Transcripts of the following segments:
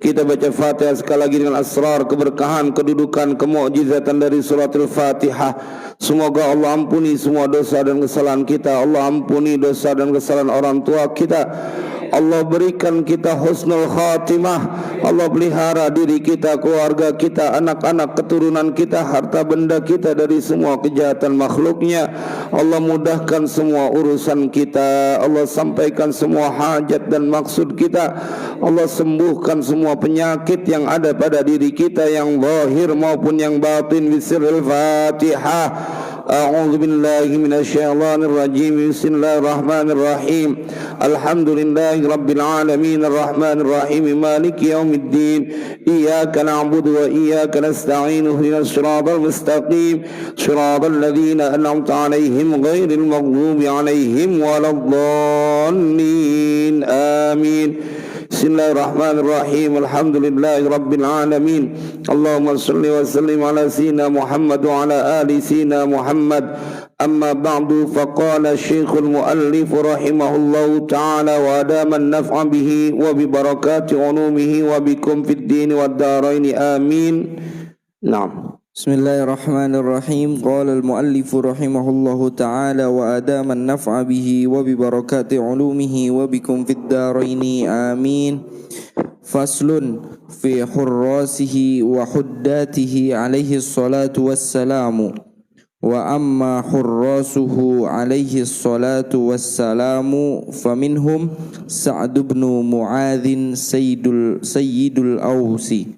Kita baca Fatihah sekali lagi dengan asrar, keberkahan, kedudukan, kemukjizatan dari surat Al-Fatihah. Semoga Allah ampuni semua dosa dan kesalahan kita. Allah ampuni dosa dan kesalahan orang tua kita. Allah berikan kita husnul khatimah. Allah pelihara diri kita, keluarga kita, anak-anak, keturunan kita, harta benda kita dari semua kejahatan makhluknya. Allah mudahkan semua urusan kita. Allah sampaikan semua hajat dan maksud kita. Allah sembuhkan semua penyakit yang ada pada diri kita, yang zahir maupun yang batin. Bismillahil Fatihah. A'udzu billahi minasyaitonir rajim. Bismillahirrahmanirrahim. Alhamdulillahi rabbil alamin arrahmanir rahim maliki yaumiddin. Iyyaka na'budu wa iyyaka nasta'in. Ihdinas siratal mustaqim. Siratal ladzina an'amta 'alaihim ghairil maghdubi 'alaihim waladdallin. Amin. Bismillahirrahmanirrahim. Alhamdulillahi rabbil alamin. Allahumma salli wa sallim ala sayyidina Muhammad wa ala ali sayyidina Muhammad. Amma ba'du, faqala Syekhul Muallif rahimahullahu ta'ala wa adaman naf'a bihi wa bi barakati ulumihi wa bikum fid din wad darain. Amin. Naam. Bismillahirrahmanirrahim. Qala al-muallif rahimahullahu ta'ala wa adama an-naf'a bihi wa bi barakati ulumihi wa bikum fid daraini. Amin. Faslun fi hurrasihi wa huddatihi alaihi salatu wassalamu. Wa amma hurrasuhu alaihi salatu wassalamu faminhum Sa'd ibn Mu'adhin sayyidul awsi.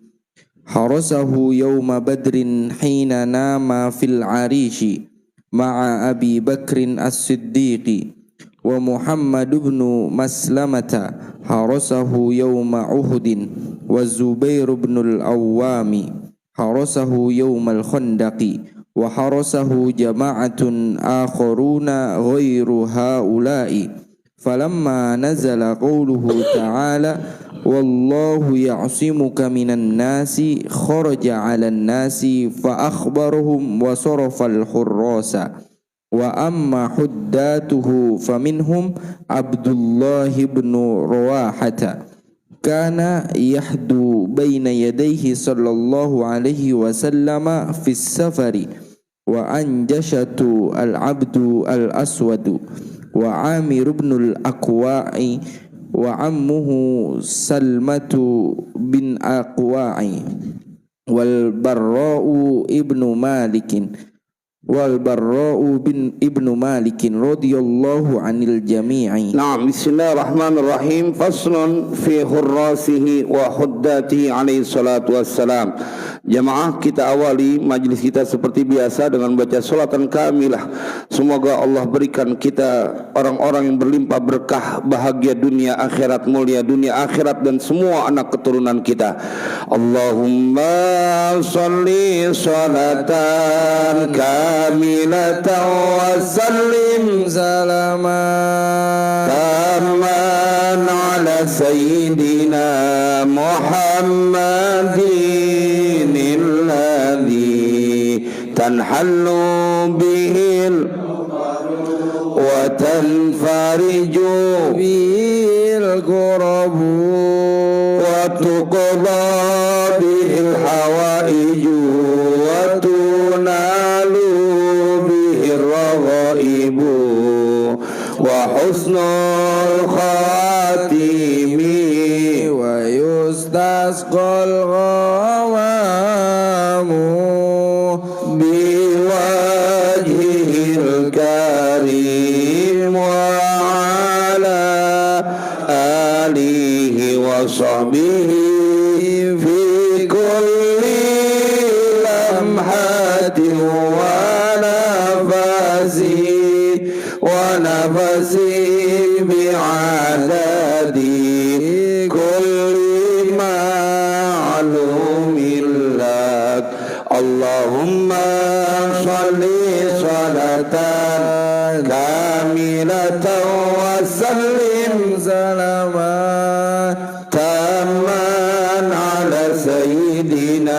Harasahu yawma badrin hina nama fil arishi ma'a Abi Bakrin as-Siddiqi. Wa Muhammad ibn Maslamata harasahu yawma Uhudin. Wa Zubair ibn al-Awwami harasahu yawma al-Khandaqi. Wa harasahu jama'atun akharuna ghairu haula'i. Falamma nazala qawluhu ta'ala wallahu ya'simuka minan nasi kharaja 'alan nasi fa akhbarahum wa sarafa al-hurrasa. Wa amma huddatuhu faminhum Abdullah ibn Rawahata kana yahdu baina yadayhi sallallahu alaihi wasallam fi safari. Wa anjashatu al-abdu al-aswadu wa Amir ibn al-Aqwa'i wa ammuhu Salmatu bin Aqwa'i wal Barra'u ibnu Malikin radhiyallahu anil jami'i. Naam. Bismillahirrahmanirrahim. Faslun fi hurrasihi wa huddatihi alaihi salatu wassalam. Jamaah, kita awali majlis kita seperti biasa dengan baca salatan kamilah. Semoga Allah berikan kita orang-orang yang berlimpah berkah, bahagia dunia akhirat, mulia dunia akhirat, dan semua anak keturunan kita. Allahumma sholli salatan kamilatan wa sallim salaman taman ala sayyidina Muhammadin alladhi tanhallu bihil wa tanfariju bihil qurabu wa tuqda bihil hawaiju wa tunalu bihir raghaibu wa husnul khatimi wa yustasqal ghamamu biwajhil karim wa ala alihi wa sahbihi fi kulli lamhatin wa nafasi bi'adadi kulli ma'lumin lak. Allahumma sholli salatan kamilatan wa sallim salaman taman ala sayyidina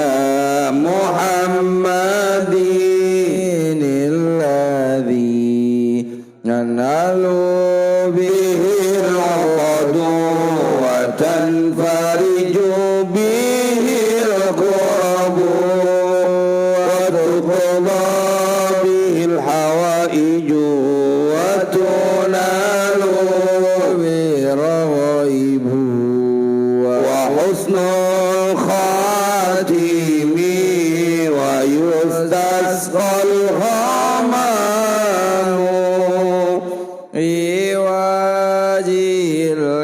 husnul khatimi wa yustasqal ghamamu iwajil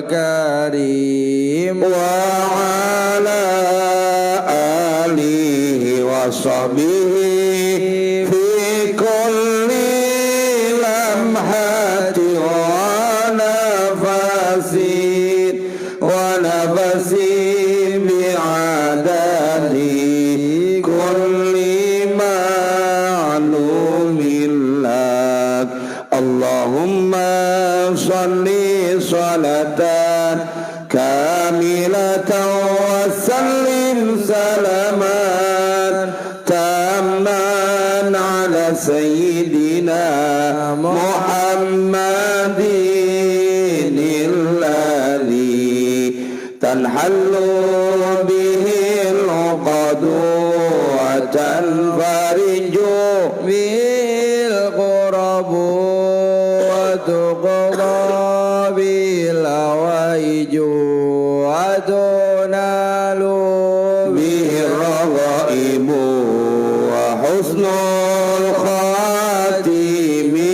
karim wa ala alihi wa sahbihi fi kulli lamhati wa nafasin bi'adadi kulli ma'lumin lak Allahumma salli salatan kamilatan wa sallim salaman tamman ala sayyidina Muhammadin alladhi tanhallu bihi al-uqadu wa tanfariju bil qurabu wa tuqda bil awaiju wa tunalu bihi ar-raghaibu wa husnul khatimi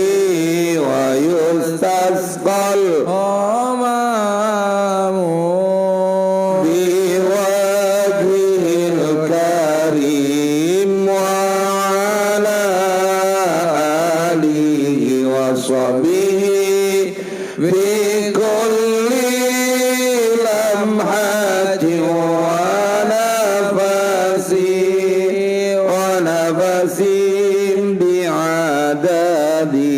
wa yustasqal amamu biwajhil karim wa ala alihi wa sahbihi fi kulli lamhati wa nafasin bi'adadi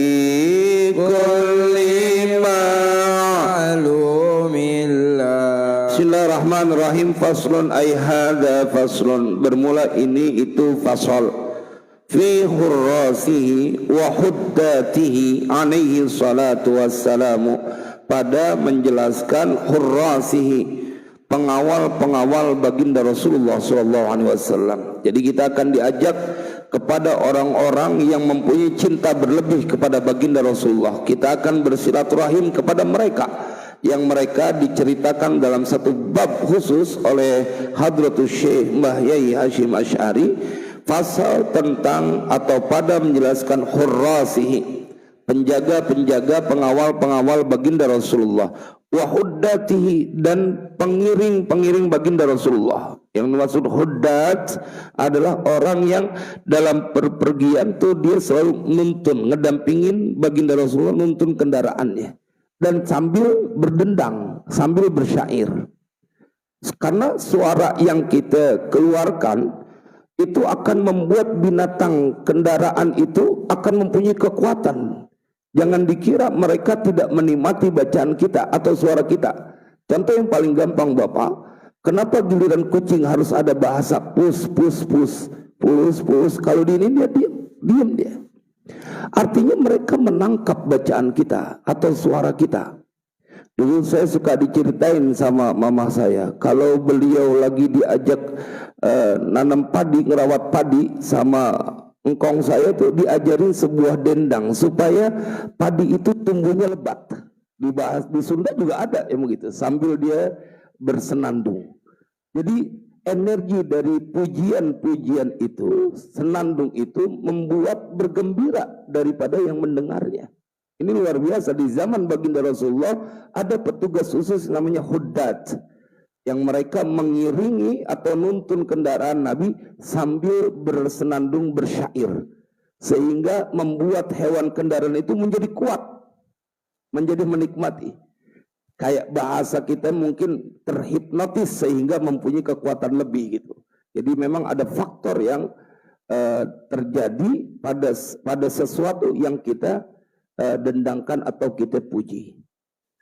kulli ma'lumin lak. Bismillahirrahmanirrahim. Faslun ay hadza faslun. Bermula ini itu fasal. Fi khurrasihi wa huddatihi alaihi salatu wassalamu. Pada menjelaskan khurrasihi, pengawal-pengawal baginda Rasulullah SAW. Jadi kita akan diajak kepada orang-orang yang mempunyai cinta berlebih kepada baginda Rasulullah. Kita akan bersilaturahim kepada mereka yang mereka diceritakan dalam satu bab khusus oleh Hadratus Syekh Mbah Yai Hashim Asy'ari, pasal tentang atau pada menjelaskan khurrasihi, penjaga-penjaga, pengawal-pengawal baginda Rasulullah, wa huddatihi, dan pengiring-pengiring baginda Rasulullah. Yang dimaksud huddat adalah orang yang dalam perpergian tuh dia selalu nuntun, ngedampingin baginda Rasulullah, nuntun kendaraannya dan sambil berdendang, sambil bersyair. Karena suara yang kita keluarkan itu akan membuat binatang kendaraan itu akan mempunyai kekuatan. Jangan dikira mereka tidak menikmati bacaan kita atau suara kita. Contoh yang paling gampang Bapak, kenapa giliran kucing harus ada bahasa pus, pus, pus, pus, pus? Kalau di ini dia diam dia. Artinya mereka menangkap bacaan kita atau suara kita. Dulu saya suka diceritain sama mama saya, kalau beliau lagi diajak nanam padi, ngerawat padi sama engkong saya tuh diajarin sebuah dendang supaya padi itu tumbuhnya lebat. Dibahas di Sunda juga ada yang begitu, sambil dia bersenandung. Jadi energi dari pujian-pujian itu, senandung itu membuat bergembira daripada yang mendengarnya. Ini luar biasa. Di zaman baginda Rasulullah ada petugas khusus namanya huddat, yang mereka mengiringi atau nuntun kendaraan Nabi sambil bersenandung bersyair, sehingga membuat hewan kendaraan itu menjadi kuat, menjadi menikmati. Kayak bahasa kita mungkin terhipnotis sehingga mempunyai kekuatan lebih gitu. Jadi memang ada faktor yang terjadi pada sesuatu yang kita dendangkan atau kita puji.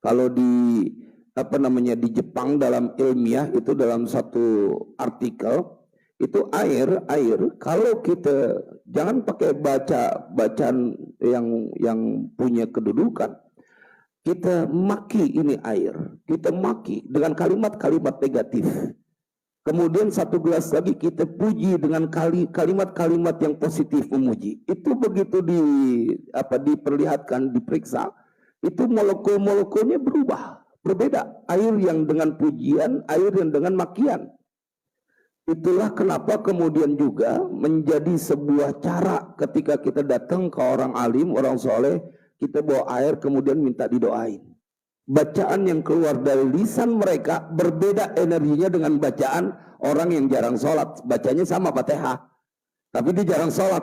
Kalau di di Jepang dalam ilmiah itu, dalam satu artikel itu air kalau kita jangan pakai bacaan yang punya kedudukan, kita maki ini air, kita maki dengan kalimat-kalimat negatif. Kemudian satu gelas lagi kita puji dengan kalimat-kalimat yang positif, memuji. Itu begitu diperlihatkan, diperiksa, itu molekul-molekulnya berubah Berbeda air yang dengan pujian, air yang dengan makian. Itulah kenapa kemudian juga menjadi sebuah cara ketika kita datang ke orang alim, orang soleh, kita bawa air kemudian minta didoain. Bacaan yang keluar dari lisan mereka berbeda energinya dengan bacaan orang yang jarang sholat. Bacanya sama Fatihah, tapi dia jarang sholat.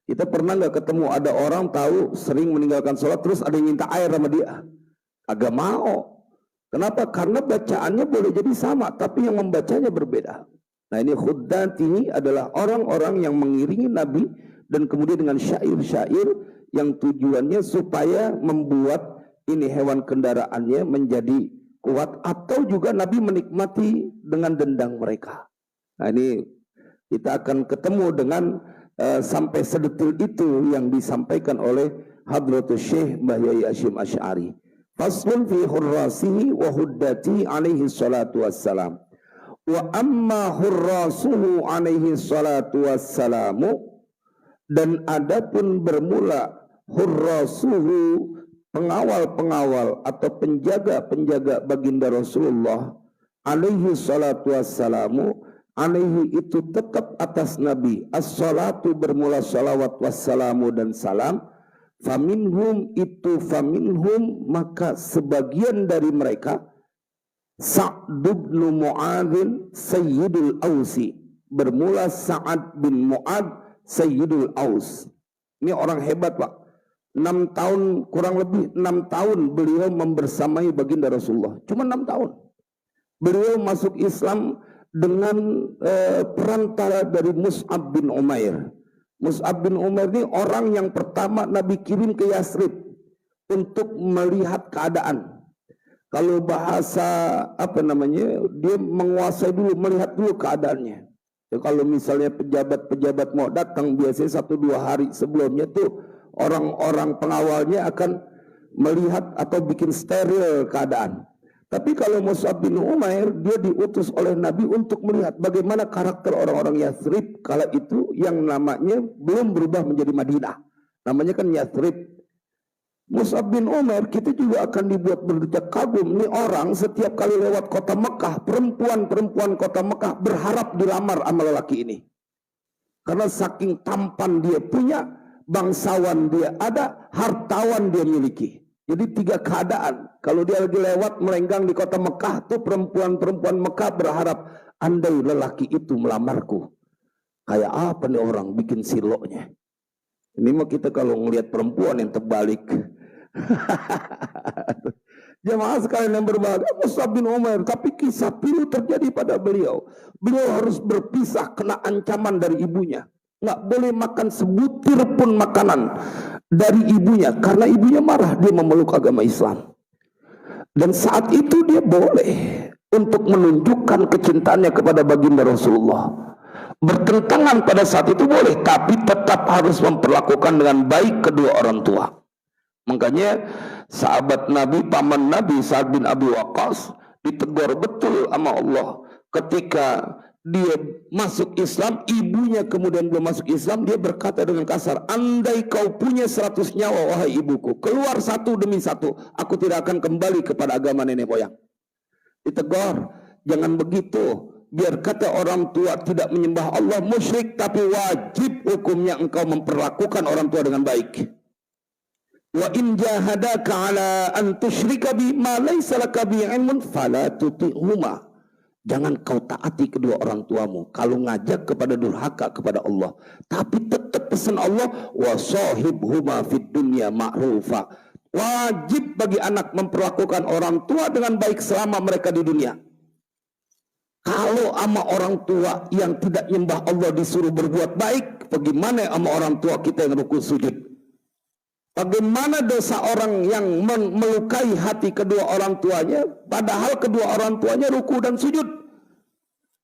Kita pernah nggak ketemu ada orang tahu sering meninggalkan sholat terus ada yang minta air sama dia? Agak mau. Kenapa? Karena bacaannya boleh jadi sama, tapi yang membacanya berbeda. Nah ini khuddat ini adalah orang-orang yang mengiringi Nabi dan kemudian dengan syair-syair yang tujuannya supaya membuat ini hewan kendaraannya menjadi kuat atau juga Nabi menikmati dengan dendang mereka. Nah ini kita akan ketemu dengan sampai sedetil itu yang disampaikan oleh Hadratus Syekh Mbah Yai Hasyim Asy'ari. Faslun fi hurrasihi wa huddati alaihi salatu wassalam. Wa amma hurrasuhu alaihi salatu wassalamu, dan adapun bermula hurrasuhu, pengawal-pengawal atau penjaga-penjaga baginda Rasulullah alaihi salatu wassalamu, alaihi itu tetap atas Nabi, as-salatu bermula salawat wassalamu dan salam, faminhum itu faminhum maka sebagian dari mereka Sa'd bin Mu'adz Sayyidul Ausi, bermula Sa'ad bin Mu'adz Sayyidul Aus. Ini orang hebat Pak. 6 tahun, kurang lebih 6 tahun beliau membersamai baginda Rasulullah. Cuma 6 tahun. Beliau masuk Islam dengan perantara dari Mus'ab bin Umair. Mus'ab bin Umair ini orang yang pertama Nabi kirim ke Yathrib untuk melihat keadaan. Kalau bahasa dia menguasai dulu, melihat dulu keadaannya. Ya, kalau misalnya pejabat-pejabat mau datang biasanya 1-2 hari sebelumnya tuh orang-orang pengawalnya akan melihat atau bikin steril keadaan. Tapi kalau Mus'ab bin Umair dia diutus oleh Nabi untuk melihat bagaimana karakter orang-orang Yathrib kala itu yang namanya belum berubah menjadi Madinah. Namanya kan Yathrib. Mus'ab bin Umair kita juga akan dibuat berdecak kagum. Ini orang setiap kali lewat kota Mekah, perempuan-perempuan kota Mekah berharap dilamar sama lelaki ini. Karena saking tampan dia punya, bangsawan dia ada, hartawan dia miliki. Jadi 3 keadaan. Kalau dia lagi lewat melenggang di kota Mekah, tuh perempuan-perempuan Mekah berharap, andai lelaki itu melamarku. Kayak apa nih orang bikin siloknya. Ini mah kita kalau ngelihat perempuan yang terbalik. Jemaah sekalian yang berbahagia, Mus'ab bin Umair, tapi kisah pilu terjadi pada beliau. Beliau harus berpisah, kena ancaman dari ibunya. Nggak boleh makan sebutir pun makanan dari ibunya, karena ibunya marah dia memeluk agama Islam. Dan saat itu dia boleh untuk menunjukkan kecintaannya kepada baginda Rasulullah. Bertentangan pada saat itu boleh, tapi tetap harus memperlakukan dengan baik kedua orang tua. Makanya sahabat Nabi, paman Nabi Sa'ad bin Abi Waqqas ditegur betul sama Allah ketika dia masuk Islam, ibunya kemudian belum masuk Islam, dia berkata dengan kasar, andai kau punya 100 nyawa wahai ibuku, keluar satu demi satu, aku tidak akan kembali kepada agama nenek moyang. Ditegur, jangan begitu. Biar kata orang tua tidak menyembah Allah musyrik, tapi wajib hukumnya engkau memperlakukan orang tua dengan baik. Wa in jahadaka ala an tusyrika bi ma laysa laka bi ilmun fala tuti'huma. Jangan kau taati kedua orang tuamu kalau ngajak kepada durhaka kepada Allah. Tapi tetap pesan Allah, wa sahibhuma fid dunya ma'rufa. Wajib bagi anak memperlakukan orang tua dengan baik selama mereka di dunia. Kalau sama orang tua yang tidak nyembah Allah disuruh berbuat baik, bagaimana sama orang tua kita yang rukuk sujud? Bagaimana dosa orang yang melukai hati kedua orang tuanya, padahal kedua orang tuanya ruku dan sujud?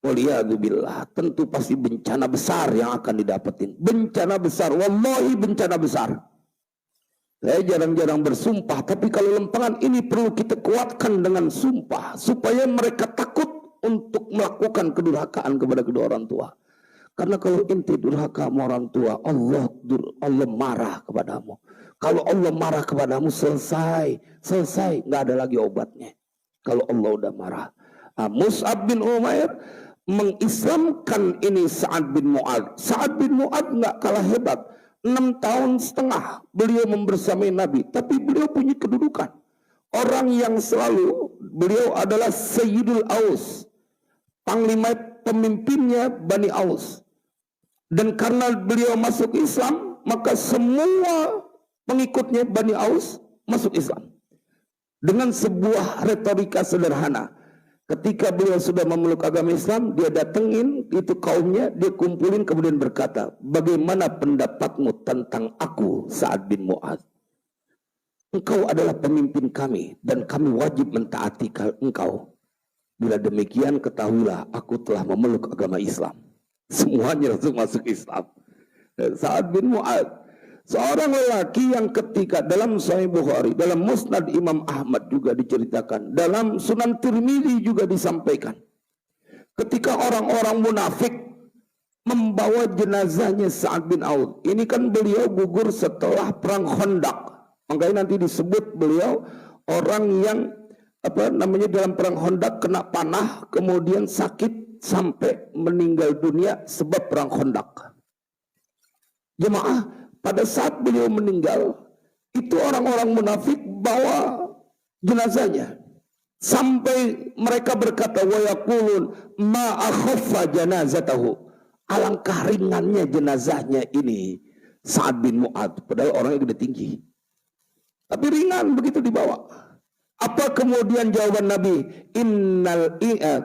Waliyadzubillah, tentu pasti bencana besar yang akan didapetin. Bencana besar, wallahi bencana besar. Saya jarang-jarang bersumpah, tapi kalau lempangan ini perlu kita kuatkan dengan sumpah, supaya mereka takut untuk melakukan kedurhakaan kepada kedua orang tua. Karena kalau inti durhaka sama orang tua, Allah marah kepadamu. Kalau Allah marah kepadamu, selesai, nggak ada lagi obatnya. kalau Allah udah marah. Mus'ab bin Umair mengislamkan ini Sa'ad bin Mu'ad. Sa'ad bin Mu'ad nggak kalah hebat. 6 tahun setengah beliau membersamai Nabi, tapi beliau punya kedudukan. Orang yang selalu, beliau adalah Sayyidul Aus, panglima pemimpinnya Bani Aus. Dan karena beliau masuk Islam, maka semua pengikutnya Bani Aus masuk Islam. Dengan sebuah retorika sederhana. Ketika beliau sudah memeluk agama Islam, dia datengin itu kaumnya, dia kumpulin kemudian berkata, bagaimana pendapatmu tentang aku, Sa'ad bin Mu'ad? Engkau adalah pemimpin kami dan kami wajib mentaati engkau. Bila demikian ketahuilah aku telah memeluk agama Islam. Semuanya langsung masuk Islam. Dan Sa'ad bin Mu'ad, seorang lelaki yang ketika dalam Sahih Bukhari, dalam Musnad Imam Ahmad juga diceritakan, dalam Sunan Tirmidzi juga disampaikan, ketika orang-orang munafik membawa jenazahnya Sa'ad bin Auf. Ini kan beliau gugur setelah perang Khandaq, makanya nanti disebut beliau orang yang dalam perang Khandaq kena panah kemudian sakit sampai meninggal dunia sebab perang Khandaq. Jemaah, pada saat beliau meninggal, itu orang-orang munafik bawa jenazahnya. Sampai mereka berkata, wa yaqulun ma akhaffa janazatahu. Alangkah ringannya jenazahnya ini Sa'ad bin Mu'ad. Padahal orangnya gede tinggi. Tapi ringan begitu dibawa. Apa kemudian jawaban Nabi?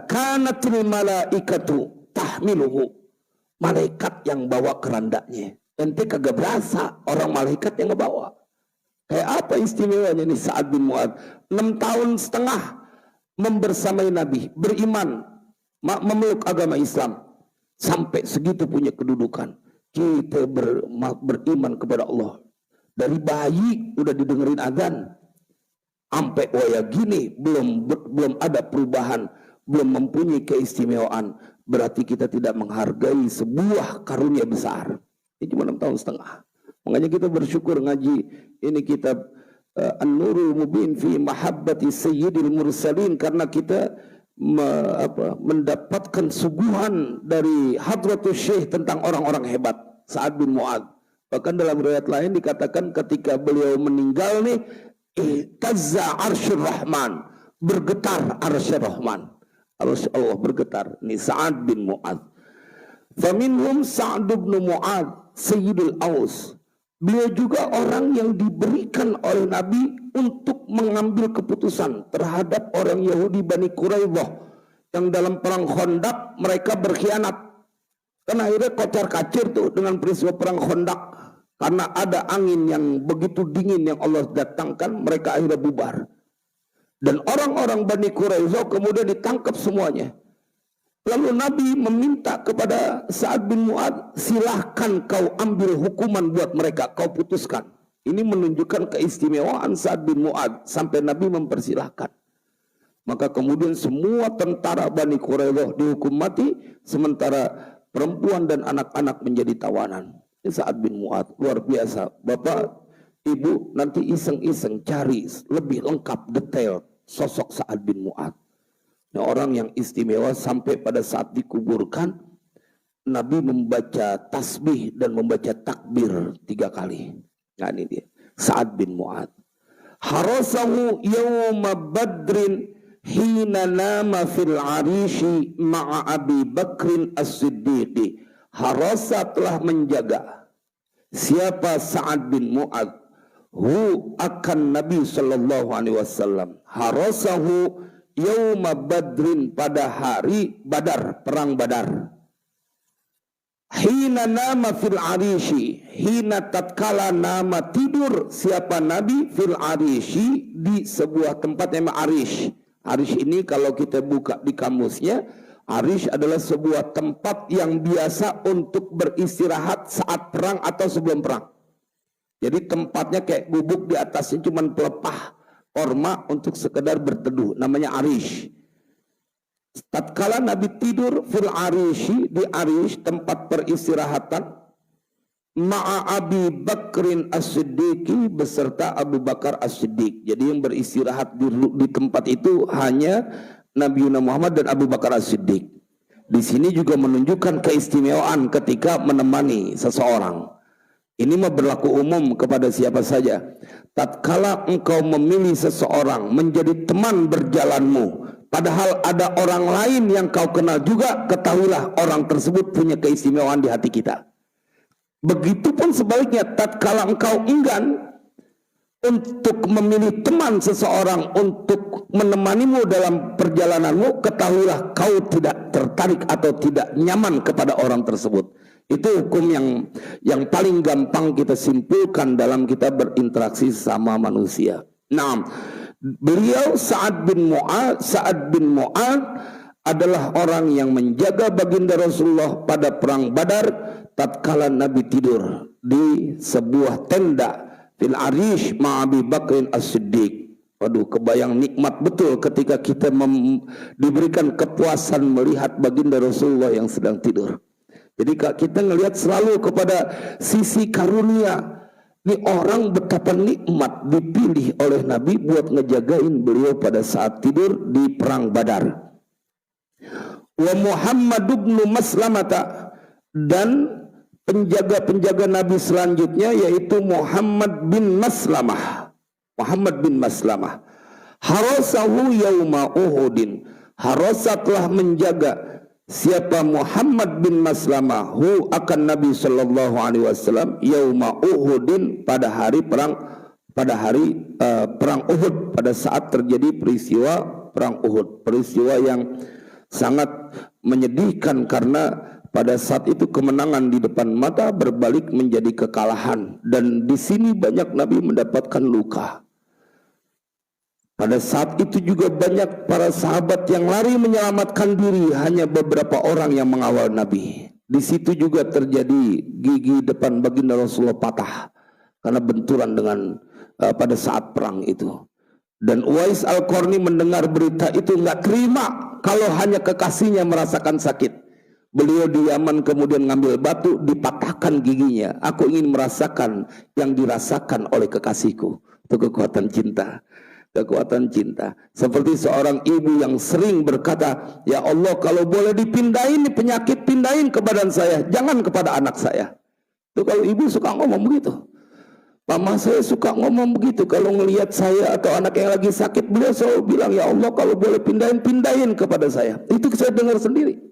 Kanatil malaikatu tahmiluhu. Malaikat yang bawa kerandanya. Ente kagak berasa, orang malaikat yang ngebawa. Kayak apa istimewanya nih Sa'ad bin Mu'ad? 6 tahun setengah membersamai Nabi, beriman, memeluk agama Islam. Sampai segitu punya kedudukan. Kita beriman kepada Allah. Dari bayi udah didengerin azan. Sampai waya gini belum ada perubahan, belum mempunyai keistimewaan. Berarti kita tidak menghargai sebuah karunia besar. Ini cuma 6 tahun setengah. Makanya kita bersyukur ngaji ini kitab An-Nurul Mubin fi Mahabbati Sayyidil Mursalin, karena kita mendapatkan suguhan dari Hadratus Syekh tentang orang-orang hebat. Sa'ad bin Mu'ad. Bahkan dalam riwayat lain dikatakan ketika beliau meninggal nih, ihtazza arsyur rahman, bergetar arsyur rahman, arsy Allah bergetar. Ini Sa'ad bin Mu'ad. Faminhum Sa'ad bin Mu'ad Sayyidul Aus. Beliau juga orang yang diberikan oleh Nabi untuk mengambil keputusan terhadap orang Yahudi Bani Quraidah yang dalam perang Khandaq mereka berkhianat. Karena akhirnya kocar kacir tuh dengan peristiwa perang Khandaq. Karena ada angin yang begitu dingin yang Allah datangkan, mereka akhirnya bubar. Dan orang-orang Bani Quraidah kemudian ditangkap semuanya. Lalu Nabi meminta kepada Sa'ad bin Mu'ad, silahkan kau ambil hukuman buat mereka, kau putuskan. Ini menunjukkan keistimewaan Sa'ad bin Mu'ad sampai Nabi mempersilahkan. Maka kemudian semua tentara Bani Quraidah dihukum mati, sementara perempuan dan anak-anak menjadi tawanan. Ini Sa'ad bin Mu'ad, luar biasa. Bapak, Ibu nanti iseng-iseng cari lebih lengkap detail sosok Sa'ad bin Mu'ad. Nah, orang yang istimewa sampai pada saat dikuburkan Nabi membaca tasbih dan membaca takbir 3 kali. Nah, ini dia Sa'ad bin Mu'ad. Harasahu yawma badrin hina nama fil arishi ma'a Abi Bakrin as-Siddiqi. Harasa telah menjaga siapa Sa'ad bin Mu'ad hu akan Nabi sallallahu alaihi wasallam. Harasahu yauma badrin, pada hari Badar, perang Badar. Hina nama fil arishi, hina tatkala nama tidur siapa Nabi fil arishi, di sebuah tempat yang arish. Arish ini kalau kita buka di kamusnya, arish adalah sebuah tempat yang biasa untuk beristirahat saat perang atau sebelum perang. Jadi tempatnya kayak gubuk, di atasnya cuma pelepah korma untuk sekedar berteduh, namanya arish. Tatkala Nabi tidur fil arishi, di arish tempat peristirahatan, ma'a Abi Bakrin As-Siddiqi, beserta Abu Bakar As-Siddiq. Jadi yang beristirahat di tempat itu hanya Nabi Muhammad dan Abu Bakar As-Siddiq. Di sini juga menunjukkan keistimewaan ketika menemani seseorang. Ini mah berlaku umum kepada siapa saja. Tatkala engkau memilih seseorang menjadi teman berjalanmu, padahal ada orang lain yang kau kenal juga, ketahuilah orang tersebut punya keistimewaan di hati kita. Begitupun sebaliknya, tatkala engkau enggan untuk memilih teman seseorang untuk menemanimu dalam perjalananmu, ketahuilah kau tidak tertarik atau tidak nyaman kepada orang tersebut. Itu hukum yang paling gampang kita simpulkan dalam kita berinteraksi sama manusia. Nah, beliau Sa'ad bin Mu'adz adalah orang yang menjaga baginda Rasulullah pada perang Badar tatkala Nabi tidur di sebuah tenda fil arish ma'abi Bakrin As-Siddiq. Waduh, kebayang nikmat betul ketika kita diberikan kepuasan melihat baginda Rasulullah yang sedang tidur. Jadi kita ngelihat selalu kepada sisi karunia. Ini orang betapa nikmat dipilih oleh Nabi buat ngejagain beliau pada saat tidur di perang Badar. Wa Muhammad ibn Maslamata, dan penjaga-penjaga Nabi selanjutnya yaitu Muhammad bin Maslamah. Harasahu yauma Uhudin. Harasa telah menjaga siapa Muhammad bin Maslamah akan Nabi sallallahu alaihi wasallam yauma Uhudin, pada hari perang Uhud, pada saat terjadi peristiwa perang Uhud, peristiwa yang sangat menyedihkan karena pada saat itu kemenangan di depan mata berbalik menjadi kekalahan, dan di sini banyak Nabi mendapatkan luka. Pada saat itu juga banyak para sahabat yang lari menyelamatkan diri, hanya beberapa orang yang mengawal Nabi. Di situ juga terjadi gigi depan baginda Rasulullah patah karena benturan dengan pada saat perang itu. Dan Uwais Al-Qarni mendengar berita itu nggak terima kalau hanya kekasihnya merasakan sakit. Beliau di Yaman kemudian ngambil batu, dipatahkan giginya. Aku ingin merasakan yang dirasakan oleh kekasihku. Itu kekuatan cinta. Kekuatan cinta. Seperti seorang ibu yang sering berkata, ya Allah, kalau boleh dipindahin penyakit, pindahin ke badan saya, jangan kepada anak saya. Itu kalau ibu suka ngomong begitu. Mama saya suka ngomong begitu. Kalau ngelihat saya atau anak yang lagi sakit, beliau selalu bilang, ya Allah, kalau boleh pindahin kepada saya. Itu saya dengar sendiri.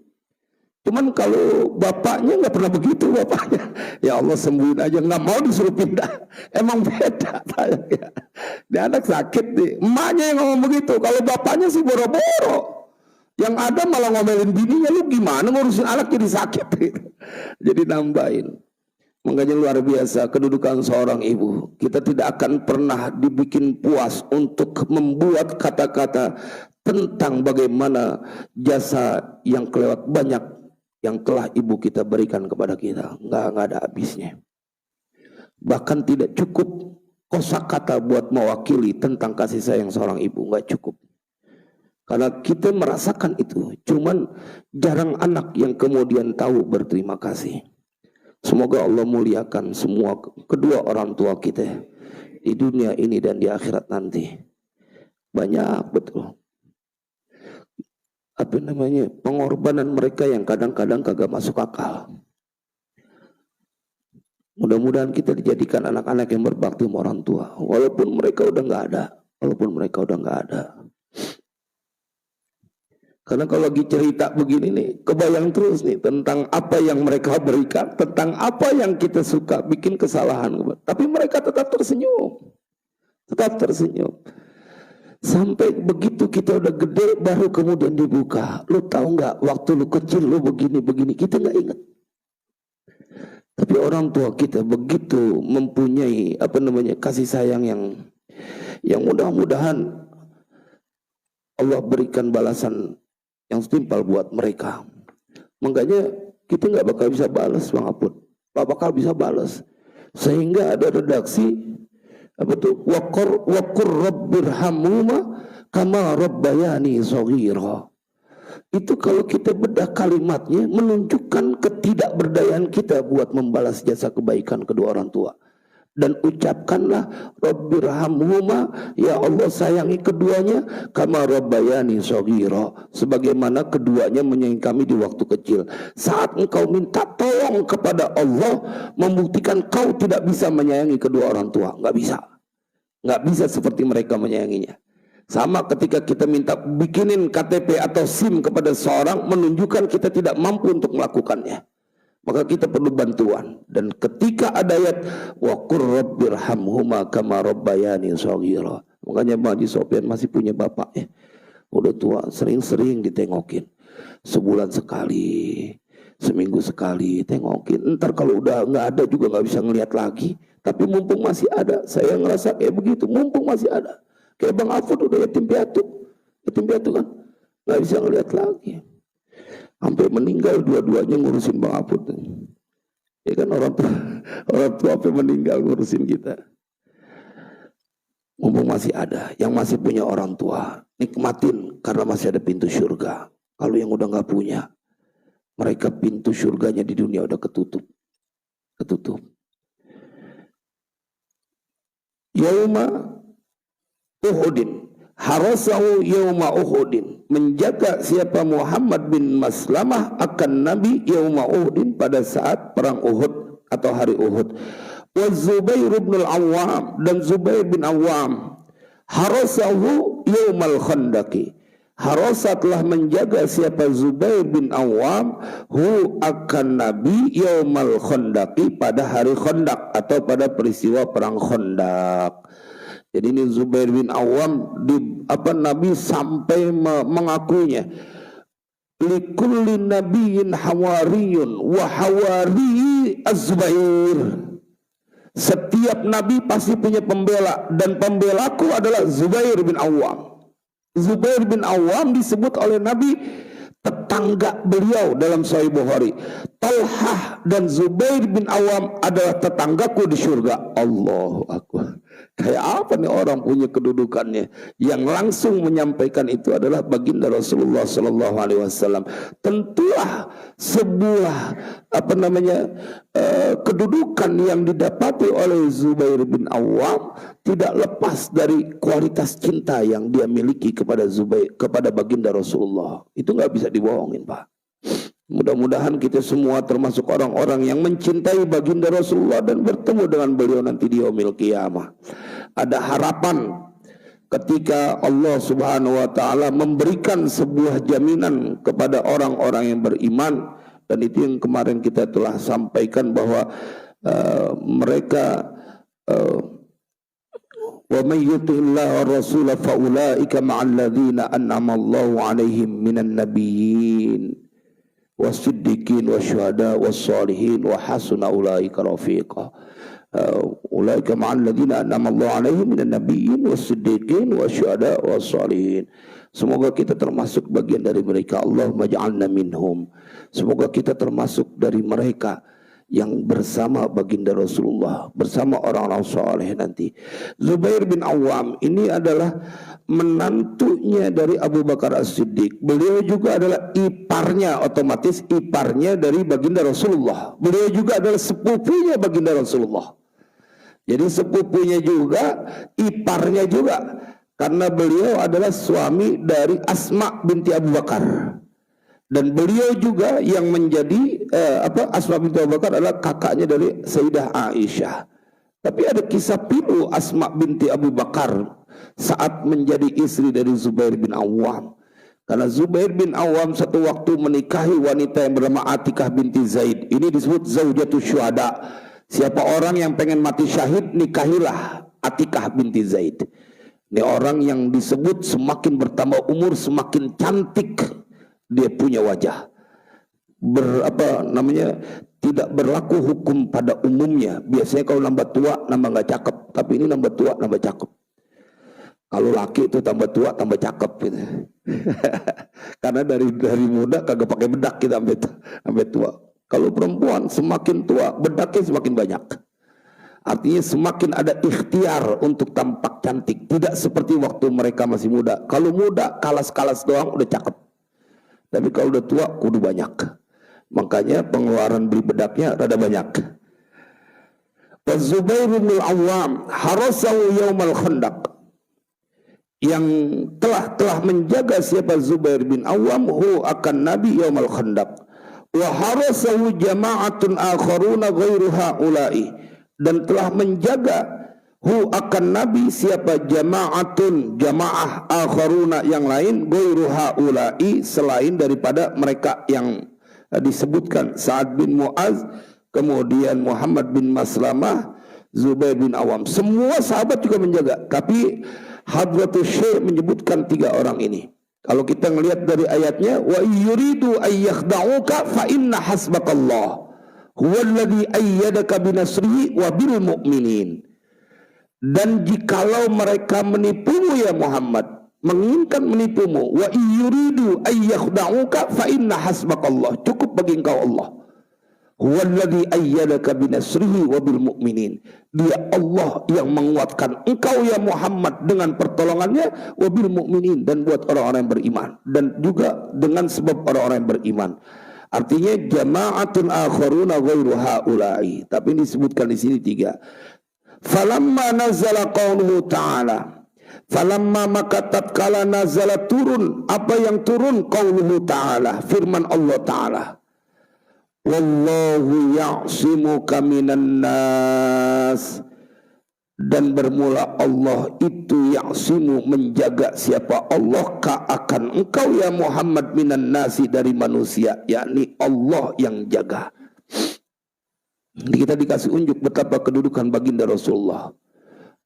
Cuman kalau bapaknya nggak pernah begitu, bapaknya, ya Allah sembuhin aja, nggak mau disuruh pindah. Emang beda ya. Dia anak sakit nih, emaknya yang ngomong begitu. Kalau bapaknya sih boro-boro, yang ada malah ngomelin bininya, lu gimana ngurusin anak jadi sakit gitu. Jadi nambahin. Makanya luar biasa kedudukan seorang ibu. Kita tidak akan pernah dibikin puas untuk membuat kata-kata tentang bagaimana jasa yang kelewat banyak yang telah ibu kita berikan kepada kita. Nggak ada habisnya. Bahkan tidak cukup kosakata buat mewakili tentang kasih sayang seorang ibu, nggak cukup. Karena kita merasakan itu, cuman jarang anak yang kemudian tahu berterima kasih. Semoga Allah muliakan semua kedua orang tua kita di dunia ini dan di akhirat nanti. Banyak betul pengorbanan mereka yang kadang-kadang kagak masuk akal. Mudah-mudahan kita dijadikan anak-anak yang berbakti sama orang tua, walaupun mereka udah nggak ada. Karena kalau lagi cerita begini nih, kebayang terus nih tentang apa yang mereka berikan, tentang apa yang kita suka bikin kesalahan. Tapi mereka tetap tersenyum. Sampai begitu kita udah gede baru kemudian dibuka. Lu tahu nggak waktu lu kecil lu begini, kita nggak ingat. Tapi orang tua kita begitu mempunyai kasih sayang yang mudah-mudahan Allah berikan balasan yang setimpal buat mereka. Makanya kita nggak bakal bisa balas, Bang Apun. Nggak bakal bisa balas. Sehingga ada redaksi waqur rabbirhamhuma kama rabbayani shaghira. Itu kalau kita bedah kalimatnya menunjukkan ketidakberdayaan kita buat membalas jasa kebaikan kedua orang tua. Dan ucapkanlah Rabbirhamhuma, ya Allah sayangi keduanya kama rabbayani shaghira, sebagaimana keduanya menyayangi kami di waktu kecil. Saat engkau minta tolong kepada Allah, membuktikan kau tidak bisa menyayangi kedua orang tua. Nggak bisa seperti mereka menyayanginya. Sama ketika kita minta bikinin KTP atau SIM kepada seorang, menunjukkan kita tidak mampu untuk melakukannya. Maka kita perlu bantuan. Dan ketika ada ayat wa qur rabbirhamhuma kama rabbayani shaghira, makanya Pak Haji Sofyan masih punya bapak ya, udah tua, sering-sering ditengokin, sebulan sekali, seminggu sekali tengokin. Ntar kalau udah nggak ada juga nggak bisa ngelihat lagi. Tapi mumpung masih ada, saya ngerasa kayak begitu, mumpung masih ada. Kayak Bang Afud udah yatim piatu kan, nggak bisa ngelihat lagi. Sampai meninggal dua-duanya ngurusin Bang Aput. Ya kan, orang tua sampai meninggal ngurusin kita. Mumpung masih ada, yang masih punya orang tua, nikmatin karena masih ada pintu surga. Kalau yang udah nggak punya, mereka pintu surganya di dunia udah ketutup. Yauma Uhudin, harasahu yauma Uhudin, menjaga siapa Muhammad bin Maslamah akan Nabi yauma Uhudin, pada saat perang Uhud atau hari Uhud. Wa Zubair bin Al-Awwam, dan Zubair bin Awwam, harasahu yaumal Khandaqi, harasa telah menjaga siapa Zubair bin Awwam hu akan Nabi yaumal Khandaqi, pada hari Khandaq atau pada peristiwa perang Khandaq. Jadi ini Zubair bin Awwam Nabi sampai mengakuinya, likulli nabiyyin hawariyun wa hawari az-Zubair. Setiap nabi pasti punya pembela, dan pembelaku adalah Zubair bin Awwam. Zubair bin Awwam disebut oleh Nabi tetangga beliau dalam Sahih Bukhari. Talhah dan Zubair bin Awwam adalah tetanggaku di surga. Allahu Akbar. Kayak apa nih orang punya kedudukannya? Yang langsung menyampaikan itu adalah baginda Rasulullah Sallallahu Alaihi Wasallam. Tentulah sebuah kedudukan yang didapati oleh Zubair bin Awwam tidak lepas dari kualitas cinta yang dia miliki kepada baginda Rasulullah. Itu nggak bisa dibohongin, Pak. Mudah-mudahan kita semua termasuk orang-orang yang mencintai baginda Rasulullah dan bertemu dengan beliau nanti di yaumil qiyamah. Ada harapan ketika Allah Subhanahu wa taala memberikan sebuah jaminan kepada orang-orang yang beriman, dan itu yang kemarin kita telah sampaikan bahwa mereka wa may yuti'illah war-rasula fa ulaika ma'al ladzina an'ama Allahu 'alaihim minan nabiyyin wasiddiqin wasyuhada wassalihin wa hasuna ulaika rafiqa. Ulaika ma'al ladzina an'ama Allahu 'alaihim minan nabiyyin wasiddiqin wasyuhada wassalihin. Semoga kita termasuk bagian dari mereka. Allahumma ja'alna minhum. Semoga kita termasuk dari mereka yang bersama baginda Rasulullah, bersama orang-orang saleh nanti. Zubair bin Awwam ini adalah menantunya dari Abu Bakar As-Siddiq. Beliau juga adalah iparnya, otomatis iparnya dari baginda Rasulullah. Beliau juga adalah sepupunya baginda Rasulullah. Jadi sepupunya juga, iparnya juga, karena beliau adalah suami dari Asma binti Abu Bakar. Dan beliau juga yang menjadi Asma binti Abu Bakar adalah kakaknya dari Sayyidah Aisyah. Tapi ada kisah pilu Asma binti Abu Bakar saat menjadi istri dari Zubair bin Awwam. Karena Zubair bin Awwam satu waktu menikahi wanita yang bernama Atikah binti Zaid. Ini disebut zaujatus syuhada. Siapa orang yang pengen mati syahid, nikahilah Atikah binti Zaid. Ini orang yang disebut semakin bertambah umur semakin cantik dia punya wajah. Tidak berlaku hukum pada umumnya. Biasanya kalau nambah tua nambah nggak cakep, tapi ini nambah tua nambah cakep. Kalau laki itu tambah tua tambah cakep gitu. Karena dari muda kagak pakai bedak kita sampai tua. Kalau perempuan semakin tua bedaknya semakin banyak. Artinya semakin ada ikhtiar untuk tampak cantik. Tidak seperti waktu mereka masih muda. Kalau muda kalas-kalas doang udah cakep. Tapi kalau udah tua kudu banyak. Makanya pengeluaran beli bedaknya rada banyak. Zubair bin Awam harasahu yaumal khandaq. Yang telah menjaga siapa Zubair bin Awam hu akan Nabi yaumal khandaq. Wa harasahu jama'atun akharuna ghairu haula'i. Dan telah menjaga hu akan Nabi siapa jamaah akharuna yang lain ghairu haula'i selain daripada mereka yang disebutkan Sa'ad bin Mu'az, kemudian Muhammad bin Maslamah, Zubair bin Awam. Semua sahabat juga menjaga, tapi Hadratus Syekh menyebutkan 3 orang ini. Kalau kita melihat dari ayatnya, wa yuridu ayyakhda'uka fa inna hasbakallah huwallazi ayyadaka binasrihi wa bil mu'minin. Dan jikalau mereka menipumu ya Muhammad, menginginkan menipumu, wa yuridu ayyakhda'uka fa inna hasbakallah, cukup bagi engkau Allah. Huwallazi ayyadaka binasrihi wa bil mu'minin. Dia Allah yang menguatkan engkau ya Muhammad dengan pertolongannya, wa bil mu'minin, dan buat orang-orang yang beriman, dan juga dengan sebab orang-orang yang beriman. Artinya jama'atun akharuna ghairu haula'i. Tapi disebutkan di sini 3. Falamma nazala qauluhu ta'ala. Falamma maka tatkala nazala turun, apa yang turun? Qauluhu ta'ala, firman Allah ta'ala. Wallahu ya'simuka minan nas. Dan bermula Allah itu ya'simu, menjaga siapa Allah ka akan engkau ya Muhammad minan nasi, dari manusia, yakni Allah yang jaga. Kita dikasih unjuk betapa kedudukan baginda Rasulullah.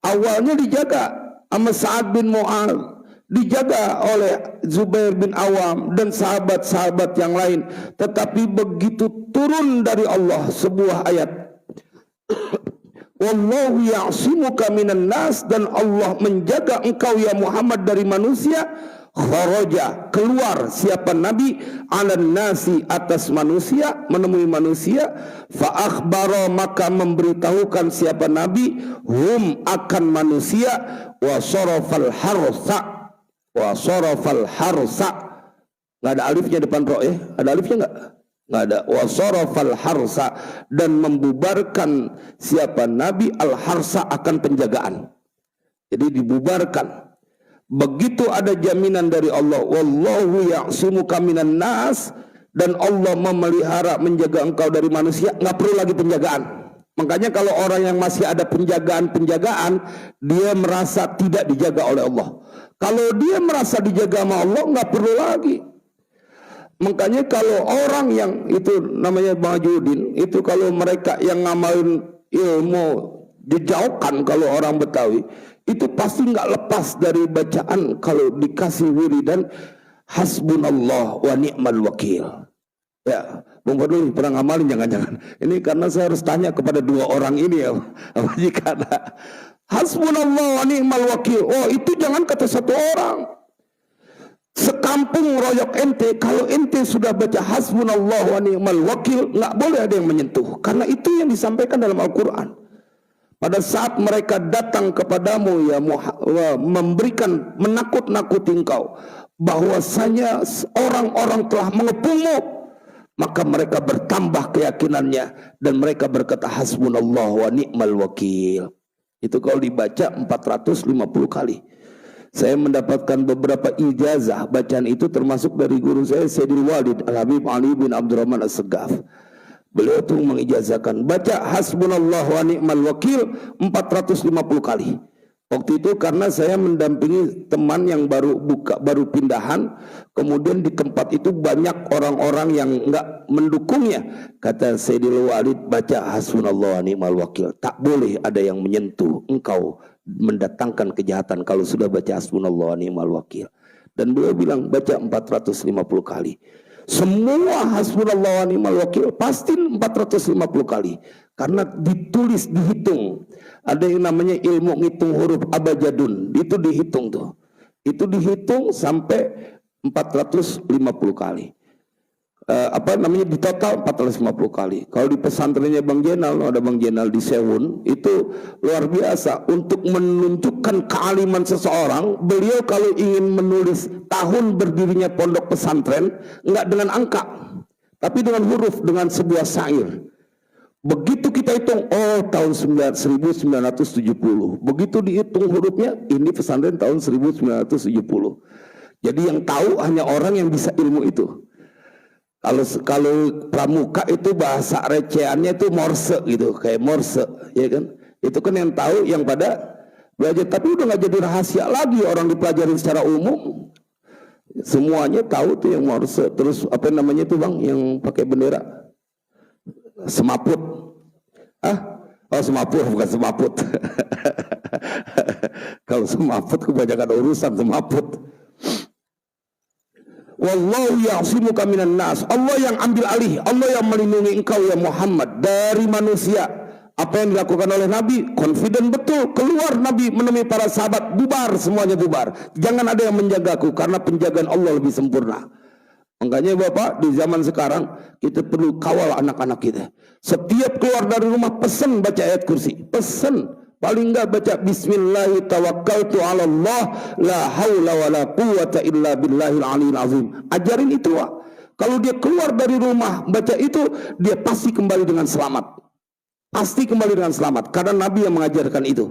Awalnya dijaga sama Sa'ad bin Mu'adz, dijaga oleh Zubair bin Awam dan sahabat-sahabat yang lain. Tetapi begitu turun dari Allah sebuah ayat, wallahu ya'simuka minan nas, dan Allah menjaga engkau ya Muhammad dari manusia. Kharaja, keluar siapa Nabi, alan nasi, atas manusia, menemui manusia. Fa akhbara, maka memberitahukan siapa Nabi, hum akan manusia. Wa sarafal harsa, nggak ada alifnya depan ro, ada alifnya nggak ada. Wa sarafal harsa, dan membubarkan siapa Nabi al harsa, akan penjagaan. Jadi dibubarkan. Begitu ada jaminan dari Allah, wallahu ya'simuka minan nas, dan Allah memelihara, menjaga engkau dari manusia, nggak perlu lagi penjagaan. Makanya kalau orang yang masih ada penjagaan, dia merasa tidak dijaga oleh Allah. Kalau dia merasa dijaga sama Allah, nggak perlu lagi. Makanya kalau orang yang itu namanya Bang Judin, itu kalau mereka yang ngamalin ilmu dijauhkan, kalau orang Betawi itu pasti nggak lepas dari bacaan kalau dikasih wiridan hasbunallah wa ni'mal wakil. Ya, Bung Fadul pernah ngamalin jangan-jangan. Ini karena saya harus tanya kepada 2 orang ini ya. Jika ada hasbunallah wa ni'mal wakil, oh itu jangan kata 1 orang. Sekampung royok ente, kalau ente sudah baca hasbunallah wa ni'mal wakil, nggak boleh ada yang menyentuh, karena itu yang disampaikan dalam Al-Quran. Pada saat mereka datang kepadamu ya memberikan, menakut-nakuti engkau bahwasanya orang-orang telah mengepungmu, maka mereka bertambah keyakinannya dan mereka berkata hasbunallah wa ni'mal wakil. Itu kalau dibaca 450 kali. Saya mendapatkan beberapa ijazah bacaan itu, termasuk dari guru saya Sayyidul Walid Al-Habib Ali bin Abdurrahman As-Segaf. Beliau tuh mengijazahkan baca hasbunallah wa ni'mal wakil 450 kali. Waktu itu karena saya mendampingi teman yang baru pindahan, kemudian di tempat itu banyak orang-orang yang enggak mendukungnya. Kata Sayyidul Walid, baca hasbunallah wa ni'mal wakil, tak boleh ada yang menyentuh engkau, mendatangkan kejahatan kalau sudah baca hasbunallah wa ni'mal wakil. Dan beliau bilang baca 450 kali. Semua hasbunallah wa ni'mal wakil pasti 450 kali, karena ditulis, dihitung. Ada yang namanya ilmu ngitung huruf abajadun, itu dihitung tuh. Itu dihitung sampai 450 kali. di total 450 kali. Kalau di pesantrennya Bang Jenal, ada Bang Jenal di Sewun, itu luar biasa untuk menunjukkan kealiman seseorang. Beliau kalau ingin menulis tahun berdirinya pondok pesantren, enggak dengan angka, tapi dengan huruf, dengan sebuah syair. Begitu kita hitung, oh tahun 1970, begitu dihitung hurufnya, ini pesantren tahun 1970. Jadi yang tahu hanya orang yang bisa ilmu itu. Kalau pramuka itu bahasa recehannya itu morse gitu, kayak morse, ya kan? Itu kan yang tahu, yang pada belajar. Tapi udah nggak jadi rahasia lagi, orang dipelajari secara umum, semuanya tahu tuh yang morse. Terus apa namanya itu Bang, yang pakai bendera? Semaput. Oh semaput, bukan semaput. Kalau semaput kebanyakan urusan semaput. Wallahu ya'simuka minan nas. Allah yang ambil alih, Allah yang melindungi engkau ya Muhammad dari manusia. Apa yang dilakukan oleh Nabi, confident betul. Keluar Nabi menemui para sahabat, bubar, semuanya bubar. Jangan ada yang menjagaku, karena penjagaan Allah lebih sempurna. Makanya Bapak, di zaman sekarang kita perlu kawal anak-anak kita. Setiap keluar dari rumah pesan baca ayat kursi, pesan. Paling enggak baca bismillahi tawakkaltu ala Allah la haula wala quwata illa billahil aliyil azim. Ajarin itu Pak. Kalau dia keluar dari rumah baca itu, dia pasti kembali dengan selamat. Pasti kembali dengan selamat, karena Nabi yang mengajarkan itu.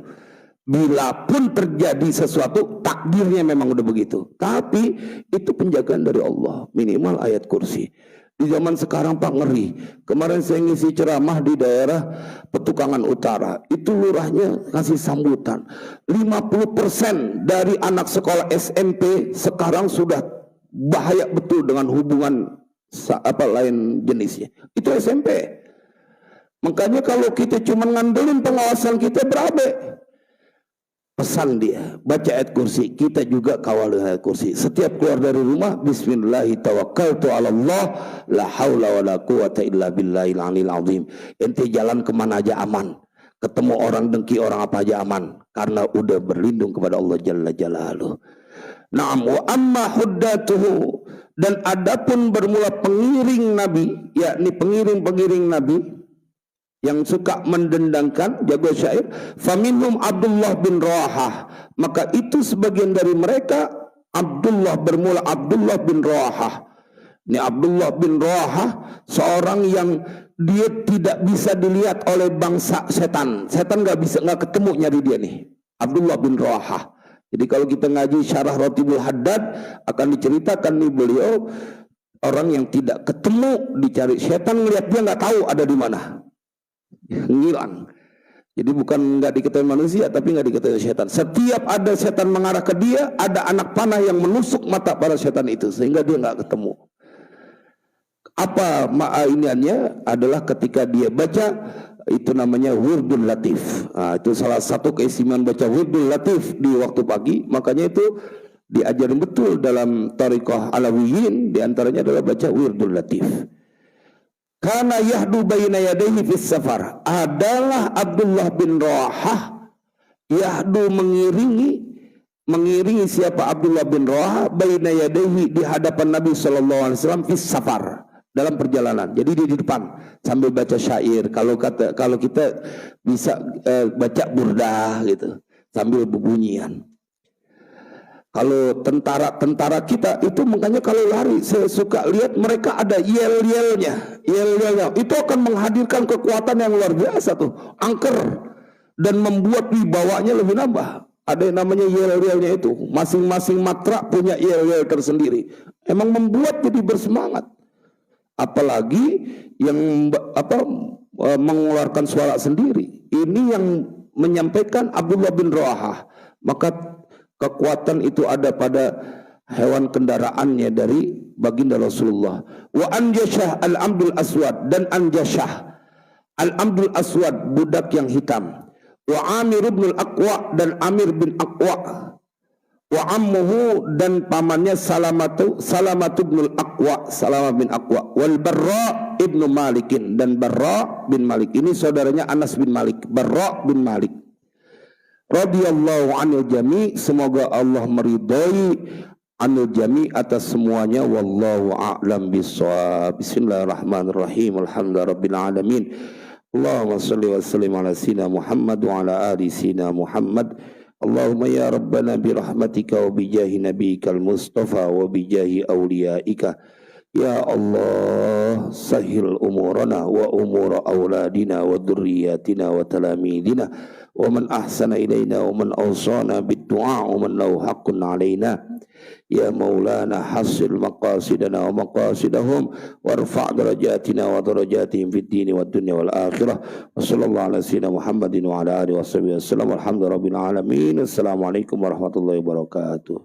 Bila pun terjadi sesuatu, takdirnya memang udah begitu. Tapi itu penjagaan dari Allah, minimal ayat kursi. Di zaman sekarang Pak ngeri. Kemarin saya ngisi ceramah di daerah Petukangan Utara. Itu lurahnya kasih sambutan. 50% dari anak sekolah SMP sekarang sudah bahaya betul dengan hubungan lain jenisnya. Itu SMP. Makanya kalau kita cuma ngandelin pengawasan kita berabe. Pesan dia, baca ayat kursi. Kita juga kawal dengan ayat kursi. Setiap keluar dari rumah, bismillahi tawakkaltu ala Allah la haula wala quwata illa billahil aliyil azim. Ente jalan kemana aja aman. Ketemu orang dengki orang apa aja aman, karena udah berlindung kepada Allah jalla jalaluhu. Naam wa amma huddatuhu, dan adapun bermula pengiring Nabi, yakni pengiring-pengiring Nabi yang suka mendendangkan, jago syair, faminhum Abdullah bin Rawahah, maka itu sebagian dari mereka Abdullah, bermula Abdullah bin Rawahah. Ini Abdullah bin Rawahah seorang yang dia tidak bisa dilihat oleh bangsa setan. Setan nggak ketemu nyari dia nih. Abdullah bin Rawahah. Jadi kalau kita ngaji Syarah Ratibul Haddad akan diceritakan nih, beliau orang yang tidak ketemu, dicari setan, ngelihat dia nggak tahu ada di mana. Ngilang. Jadi bukan nggak diketahui manusia, tapi nggak diketahui setan. Setiap ada setan mengarah ke dia, ada anak panah yang menusuk mata para setan itu, sehingga dia nggak ketemu. Apa ma'ainiannya adalah ketika dia baca, itu namanya wirdul latif. Nah, itu salah satu keistimewaan baca wirdul latif di waktu pagi. Makanya itu diajarin betul dalam Thariqah Alawiyin, diantaranya adalah baca wirdul latif. Karena yahdu baina yadayhi fis safar, adalah Abdullah bin Rawahah yahdu mengiringi siapa Abdullah bin Rawahah baina yadayhi, di hadapan Nabi sallallahu alaihi wasallam fis safar, dalam perjalanan. Jadi dia di depan sambil baca syair. Kalau kita bisa baca burdah gitu sambil bebunyian. Kalau tentara kita itu, makanya kalau lari saya suka lihat mereka ada yel-yelnya. Itu akan menghadirkan kekuatan yang luar biasa tuh, angker, dan membuat wibawanya lebih nambah. Ada yang namanya yel-yelnya itu, masing-masing matra punya yel-yel tersendiri. Emang membuat jadi bersemangat. Apalagi yang mengeluarkan suara sendiri. Ini yang menyampaikan Abdullah bin Rawahah. Maka kekuatan itu ada pada hewan kendaraannya dari baginda Rasulullah. Wa Anjashah al-Amdul Aswad, dan Anjashah al-Amdul Aswad, budak yang hitam. Wa Amir bin al-Aqwa, dan Amir bin Aqwa. Wa ammuhu, dan pamannya Salamatu bin al-Aqwa, Salamah bin Aqwa. Wal Barra ibnu Malikin, dan Barra bin Malik. Ini saudaranya Anas bin Malik, Barra bin Malik. Radhiyallahu anil jami', semoga Allah meridhai anil jami atas semuanya, wallahu a'lam bissawab. Bismillahirrahmanirrahim. Alhamdulillahirabbil alamin. Allahumma shalli wa sallim ala sayyidina Muhammad wa ala ali sayyidina Muhammad. Allahumma ya rabbana bi rahmatika wa bi jahi nabiyyikal mustafa wa bi jahi awliyaika. Ya Allah, sahil umurana wa umura auladina wa dhurriyyatina wa talamidina wa man ahsana ilayna wa man awsana bid-du'a wa man lahu haqqun alaina. Ya Maulana, hasil maqasidana wa maqasidahum warfa' darajatina wa darajatihim fid dini wad dunya wal akhirah. Wa sallallahu ala sayyidina Muhammadin wa ala alihi washabihi wasallam. Alhamdulillahirabbil alamin. Assalamualaikum warahmatullahi wabarakatuh.